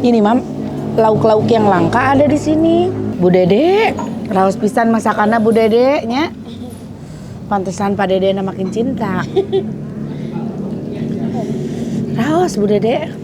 Ini mam, lauk-lauk yang langka ada di sini. Bu Dede, raos pisan masakanna Bu Dede nya. Pantesan Pak Dede makin cinta. Raos Bu Dede.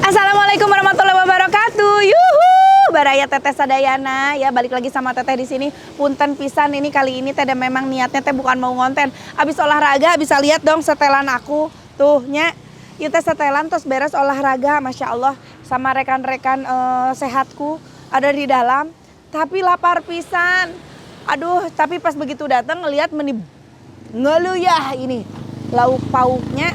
Assalamualaikum warahmatullahi wabarakatuh. Yuhu, baraya Teteh Sadayana ya, balik lagi sama Teteh di sini. Punten pisan ini kali ini Teh memang niatnya Teh bukan mau ngonten. Abis olahraga bisa lihat dong setelan aku tuh nya. Ieu teh setelan terus beres olahraga, Masya Allah, sama rekan-rekan sehatku ada di dalam. Tapi lapar pisan. Aduh, tapi pas begitu datang ngelihat ngeluyah ini lauk pauknya.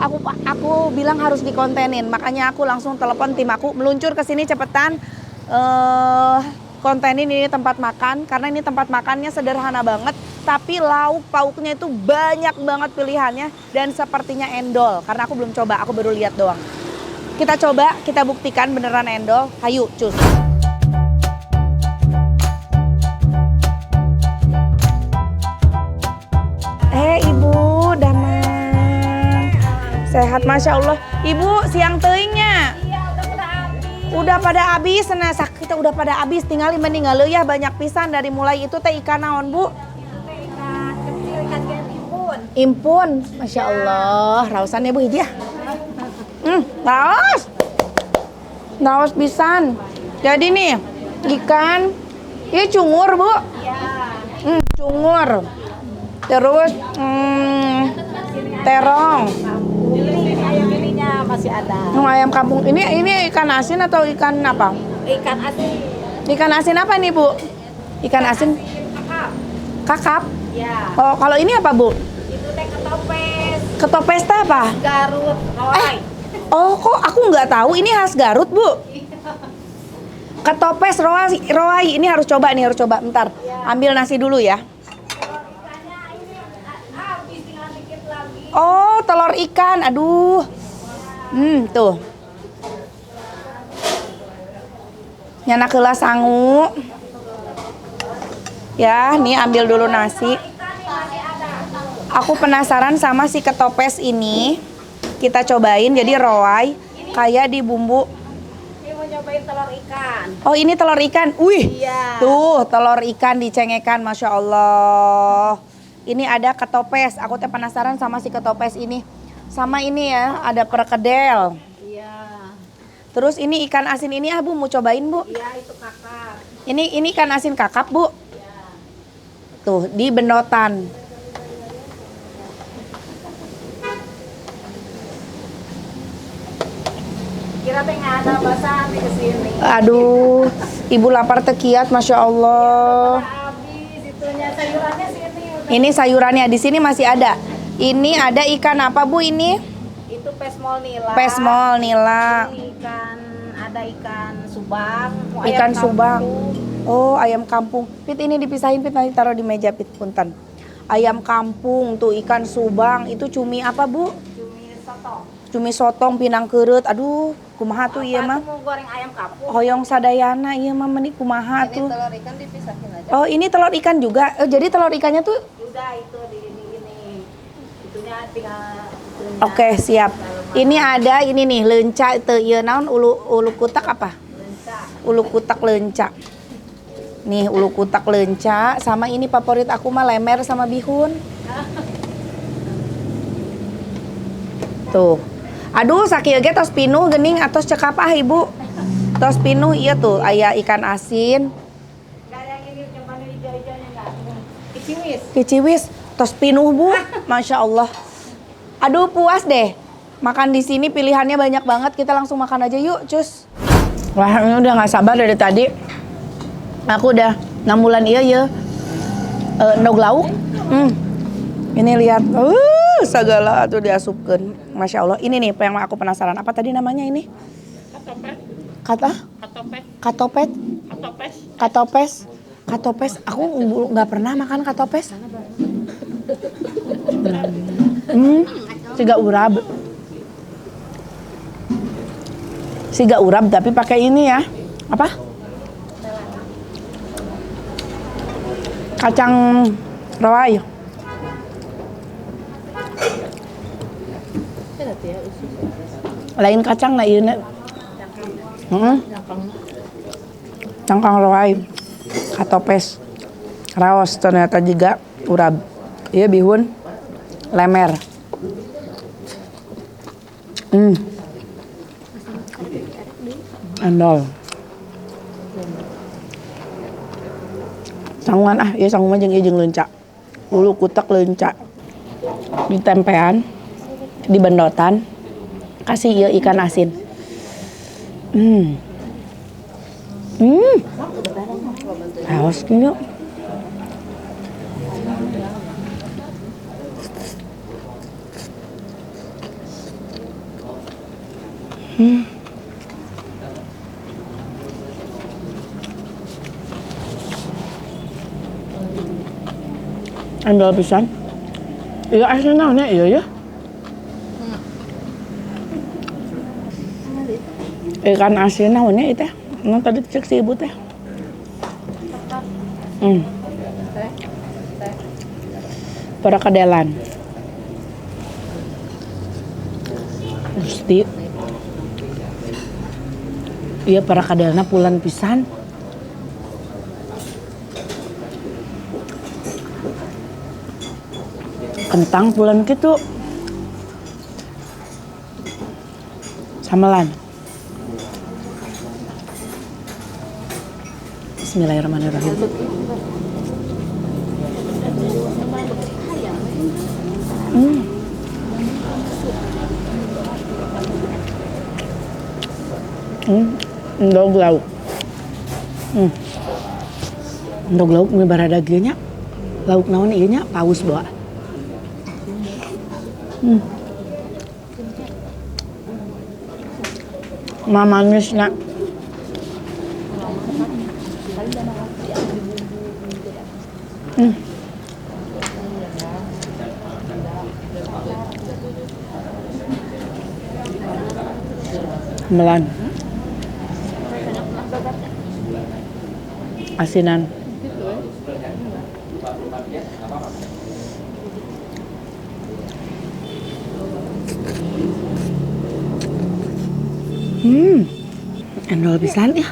Aku bilang harus dikontenin, makanya aku langsung telepon tim aku meluncur ke sini cepetan kontenin ini tempat makan, karena ini tempat makannya sederhana banget tapi lauk pauknya itu banyak banget pilihannya dan sepertinya endol, karena aku belum coba, aku baru lihat doang. Kita coba, kita buktikan beneran endol. Hayu cus. Ibu damai sehat, Masya Allah. Ibu siang teingnya. Iya, udah pada habis. Udah pada habis, nah kita udah pada habis. Tinggal meninggal ya banyak pisan dari mulai itu teh ikan naon Bu? Ikan kecil, ikan impun. Impun, Masya Allah. Rausannya Bu hiji ya. Raus pisan. Jadi nih ikan, ini cungur Bu. Iya. Cungur. Terus terong. Ini ayam ininya masih ada. Ayam kampung. Ini ikan asin atau ikan apa? Ikan asin. Ikan asin apa nih Bu? Ikan asin Kakap. kakap. Ya. Oh, kalau ini apa Bu? Itu teh ketopes. Ketopes teh apa? Garut. Roy. Oh, kok aku nggak tahu ini khas Garut Bu? Ketopes roai. Ini harus coba nih, harus coba. Bentar, ambil nasi dulu ya. Ikannya ini habis, tinggal dikit lagi. Oh, telur ikan. Aduh. Tuh. Nyana keula sangu. Ya, nih ambil dulu nasi. Aku penasaran sama si ketopes ini. Kita cobain, jadi roai kayak di bumbu. Ini mau nyobain telur ikan. Oh, ini telur ikan. Wih. Iya. Tuh, telur ikan dicengekan, Masya Allah. Ini ada ketopes. Aku teh penasaran sama si ketopes ini. Sama ini ya, ada perkedel. Iya. Terus ini ikan asin ini Bu mau cobain Bu. Iya, itu kakak. Ini ikan asin kakap Bu. Iya. Tuh, di benotan. Kira teh nggak ada bahasan di kesini. Aduh, Ibu lapar tekiat, Masya Allah. Habis itunya sayurannya sini udah. Ini sayurannya di sini masih ada. Ini ada ikan apa Bu ini? Itu pesmol nila. Pesmol nila. Ini ada ikan subang. Mau Ikan ayam subang. kampung. Oh, ayam kampung. Pit ini dipisahin Pit, nanti taruh di meja Pit, punten. Ayam kampung tuh ikan subang. Itu cumi apa Bu? Cumi sotong. Cumi sotong pinang keurut. Aduh, kumaha tuh iya mah? Mau goreng ayam kampung. Hoyong sadayana iya mah menik kumaha tuh. Telur ikan dipisahin aja. Oh, ini telur ikan juga. Oh, jadi telur ikannya tuh Udah itu di ini. Itunya tinggal. oke, siap. Ini ada ini nih lenca teu ieu naon ulu kutak apa? Lencah. Ulu kutak lenca. Nih ulu kutak lenca sama ini favorit aku mah lemer sama bihun. Tuh. Aduh, sakieu ge tos pinuh geuning atos cekap Ibu. Tos pinuh iya tuh aya ikan asin. Enggak yang ini cuman hijau-hijaunya enggak. Kiciwis. Kiciwis, tos pinuh Bu. Masya Allah. Aduh, puas deh. Makan di sini pilihannya banyak banget. Kita langsung makan aja yuk, cus. Wah, ini udah nggak sabar dari tadi. Aku udah 6 bulan iya. Ndog lauk. Ini lihat. Segala tuh diasupkan. Masya Allah. Ini nih yang aku penasaran. Apa tadi namanya ini? Katopet. Kata? Katopet. Katopet? Katopes. Katopes? Katopes. Aku nggak pernah makan katopes. Tiga urab. Siga urap tapi pakai ini ya. Apa? Kacang rawai. Lain kacang na ieu. Cangkang rawai. Katopes. Raos ternyata juga urab. Ieu bihun lemer. Endol. Sanguan ieu sanguan jeung ieu jeung leunca. Ulu kutek leunca. Ditempean, dibendotan, kasih ieu ikan asin. Raos kieu. Endol pisan. Iya asin naonnya iya ya. Ikan asin naonnya itu teh. Nu tadi cek si ibu teh. Perakadelan. Gusti. Iya perakadelna pulan pisan. Kentang pulan gitu. Samelan. Bismillahirrahmanirrahim. Endog lauk. Endog lauk mi barada kieu nya. Lauk naon ieu nya? Paus bawa. Mamanis nak. Melan. Asinan. Endol pisan ya.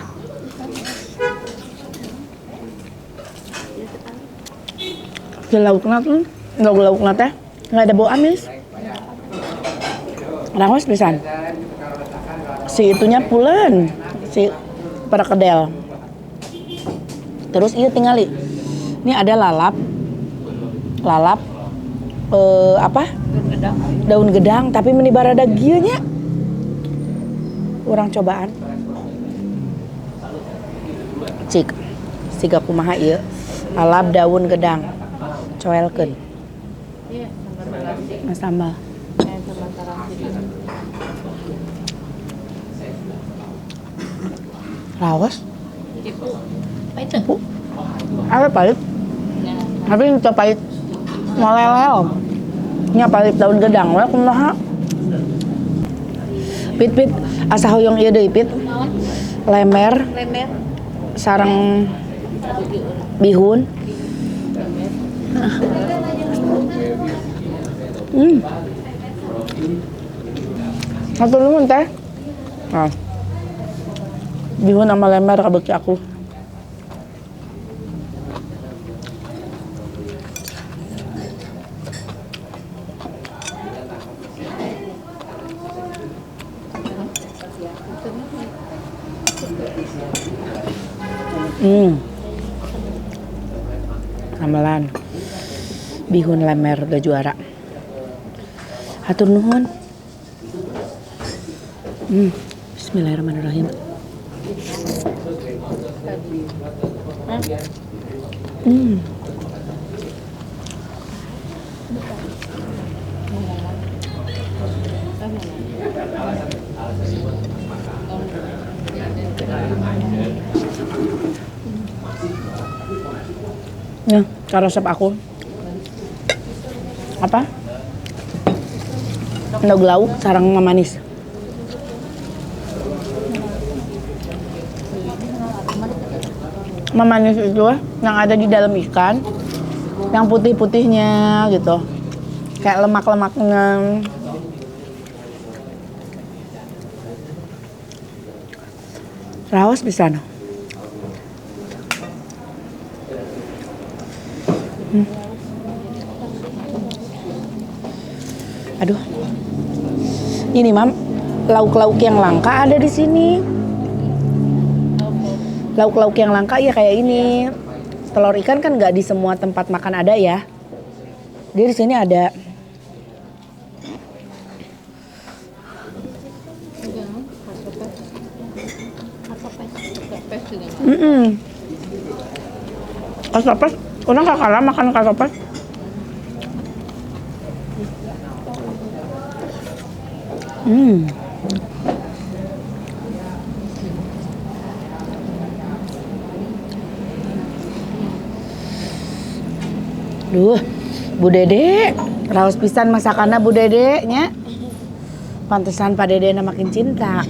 Si laukna tuh, lauk-laukna teh nggak ada bau amis. Raos pisan. Si itunya pulen, si perkedel. Terus iya tingali. Ini ada lalap. Daun gedang tapi menibarada gieu nya. Urang cobaan. Cik, siga kumaha ieu? Lalap daun gedang. Coelkeun. Sambal. Raos? Pahit tuh. Apa pahit? Tapi itu pahit. Molelel. Nya pahit daun gedang we kumaha? Pit asa hoyong ieu deui pit. Lemer sareng bihun. Hatur nuhun teh. Nah. Bihun sama lemer kabeuki aku. Samelan. Bihun lemer udah juara. Hatur nuhun. Bismillahirrahmanirrahim. Ya, resep aku. Apa? Endog lauk sareng mamanis. memanis itu yang ada di dalam ikan, yang putih-putihnya gitu, kayak lemak-lemaknya. Raos bisa no. Aduh, ini mam, lauk-lauk yang langka ada di sini. Lauk-lauk yang langka ya kayak ini. Telur ikan kan nggak di semua tempat makan ada ya. Dia di sini ada. Kasopes, orang gak kalah makan kasopes. Duh, Bu Dede, raos pisan masakannya Bu Dede nya. Pantesan Pak Dede makin cinta.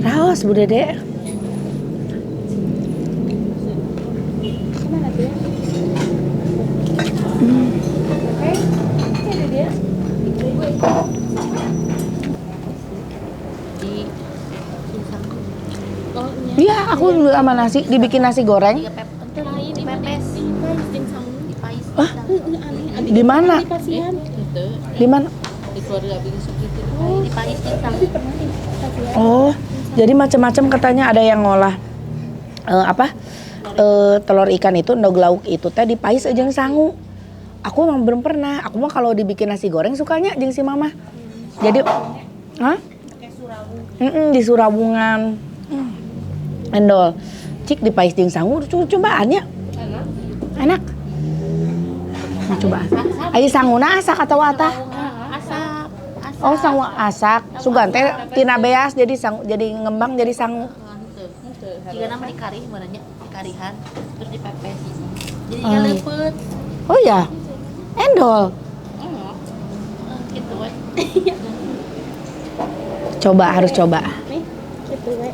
Raos Bu Dede. Iya, aku dulu sama nasi, dibikin nasi goreng. Hah? Di mana? Di mana? Oh, jadi macam-macam katanya ada yang ngolah telur ikan itu, ndog lauk itu teh dipais jeung sangu. Aku emang belum pernah. Aku mah kalau dibikin nasi goreng sukanya jeung si mama. Jadi, hah? Di Surabungan. Endol. Cik dipais jeung sangu, cobaan ya. Enak. Nah, cobaan. Aya sanguna asak atau apa? Asap. Oh, sangu asak. Sugan teh tina beas jadi sangu, jadi ngembang jadi sangu. Jika nama dikari sebenarnya dikarihan terus dipepes. Jadi leupet. Oh ya. Endol. Gitu we. Coba, harus coba. Nih, gitu we.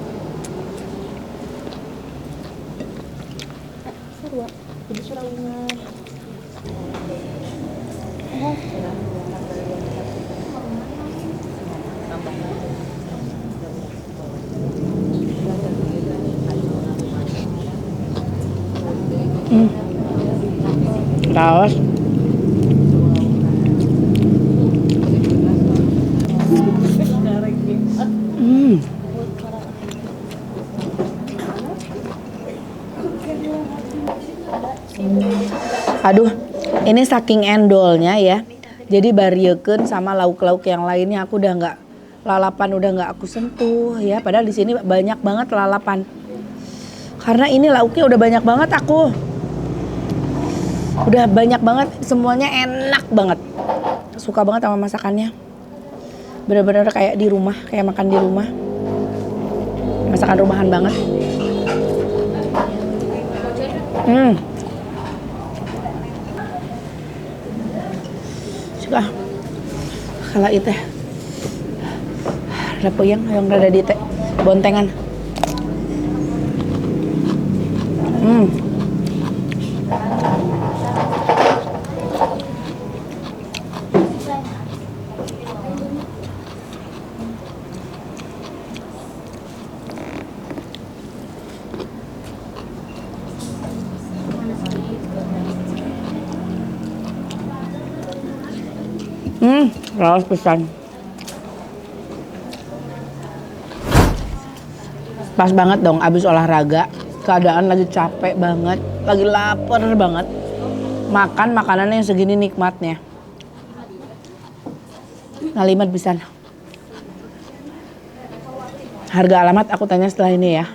Sarua. Jadi Surabungan. Raos. Aduh, ini saking endolnya ya. Jadi bariekeun sama lauk-lauk yang lainnya aku udah nggak lalapan, udah nggak aku sentuh ya. Padahal di sini banyak banget lalapan. Karena ini lauknya udah banyak banget aku. Udah banyak banget, semuanya enak banget. Suka banget sama masakannya. Bener-bener kayak di rumah, kayak makan di rumah. Masakan rumahan banget. Suka. Kalau itu ada puyeng yang rada di teh bontengan. Raos pisan. Pas banget dong abis olahraga. Keadaan lagi capek banget, lagi lapar banget. Makan makanan yang segini nikmatnya. Ngalimat pisan. Harga alamat aku tanya setelah ini ya.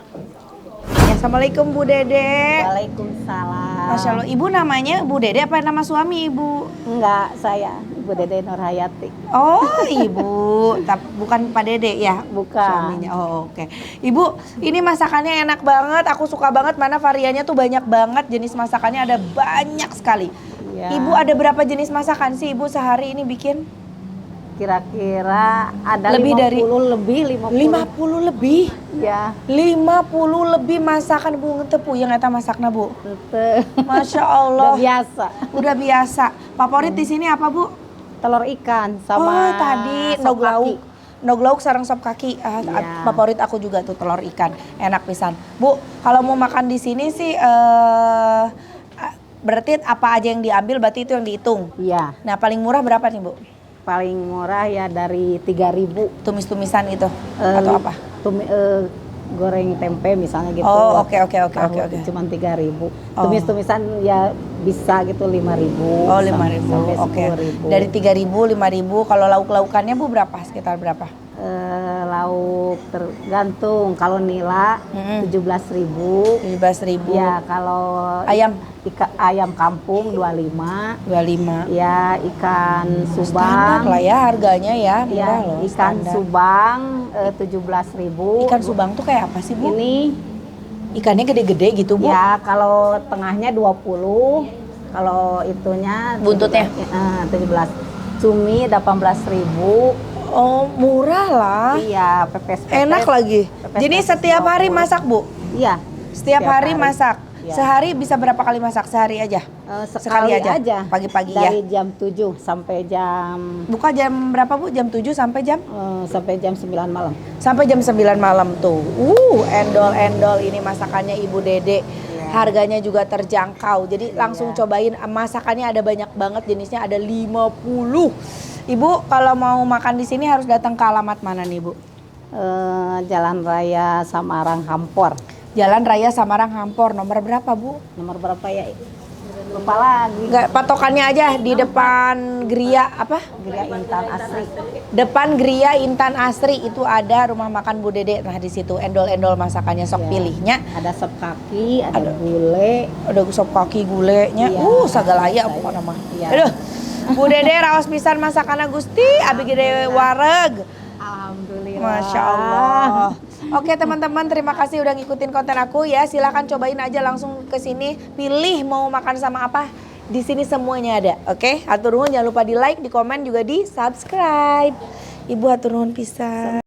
Assalamualaikum Bu Dede. Waalaikumsalam. Masya Allah, Ibu namanya Bu Dede apa nama suami Ibu? Enggak, saya Bu Dede Nurhayati. Oh, Ibu, bukan Pak Dede ya? Bukan. Suaminya. Oh, oke. Ibu, ini masakannya enak banget. Aku suka banget, mana variannya tuh banyak banget. Jenis masakannya ada banyak sekali. Ya. Ibu ada berapa jenis masakan sih Ibu sehari ini bikin? Kira-kira ada Lebih 50 dari- lebih 50. 50 lebih. Ya, 50 lebih masakan Bu Tepu yang eta masakna Bu. tete. Masya Udah Allah. biasa. Udah biasa. Favorit di sini apa Bu? Telur ikan sama Oh tadi sop nog lauk. kaki. Nog lauk sarang sop kaki. Iya. Favorit aku juga tuh telur ikan. Enak pisan. Bu, kalau mau makan di sini sih berarti apa aja yang diambil berarti itu yang dihitung. Iya, Nah, paling murah berapa nih, Bu? paling murah ya dari 3.000. Tumis-tumisan itu atau apa? Goreng tempe misalnya gitu. Oh, oke. Tahu cuman 3.000. Oh. Tumis-tumisan ya bisa gitu 5.000. Oh, 5.000. Sampai Oke. 10.000. Dari 3.000, 5.000. Kalau lauk-laukannya Bu berapa? Sekitar berapa? Lauk tergantung. Kalau nila 17.000. 17.000. Ya, kalau Ayam ayam kampung 25. 25. Ya, ikan Standar subang. lah ya harganya ya, murah Ya, loh. ikan standar. subang 17.000. Ikan subang tuh kayak apa sih, Bu? Ini Ikannya gede-gede gitu, Bu? ya kalau tengahnya 20, kalau itunya Buntutnya? 17. Cumi 18.000. Oh, murah lah. Iya, pepes. Enak lagi. Pepes Jadi pepes setiap hari 20. masak, Bu? Iya. Setiap hari masak. Iya. Sehari bisa berapa kali masak? Sehari aja? Sekali aja. Pagi-pagi ya? Dari jam 7 sampai jam Buka jam berapa, Bu? Jam 7 sampai jam? sampai jam 9 malam. Sampai jam 9 malam tuh. Endol-endol ini masakannya Ibu Dede. Harganya juga terjangkau. Jadi langsung cobain, masakannya ada banyak banget jenisnya, ada 50. Ibu kalau mau makan di sini harus datang ke alamat mana nih, Bu? Jalan Raya Samarang Hampor. Jalan Raya Samarang Hampor, nomor berapa, Bu? Nomor berapa ya? Lupa lagi. Enggak, patokannya aja di depan Geria apa? Geria Intan Asri. Depan Geria Intan Asri itu ada rumah makan Bu Dede. Nah, di situ endol-endol masakannya sok Ya. pilihnya. Ada sop kaki, ada gulai. Ada sop kaki gulenya. Iya, Sagalaya saya. pokoknya mah. Iya. Aduh. Bu Dede raos pisan masakan Gusti, abi gede wareg. Alhamdulillah. Masya Allah. Oke teman-teman, terima kasih udah ngikutin konten aku ya. Silahkan cobain aja langsung ke sini. Pilih mau makan sama apa. Di sini semuanya ada. Oke, hatur nuhun, jangan lupa di like, di komen juga di subscribe. Ibu hatur nuhun pisan.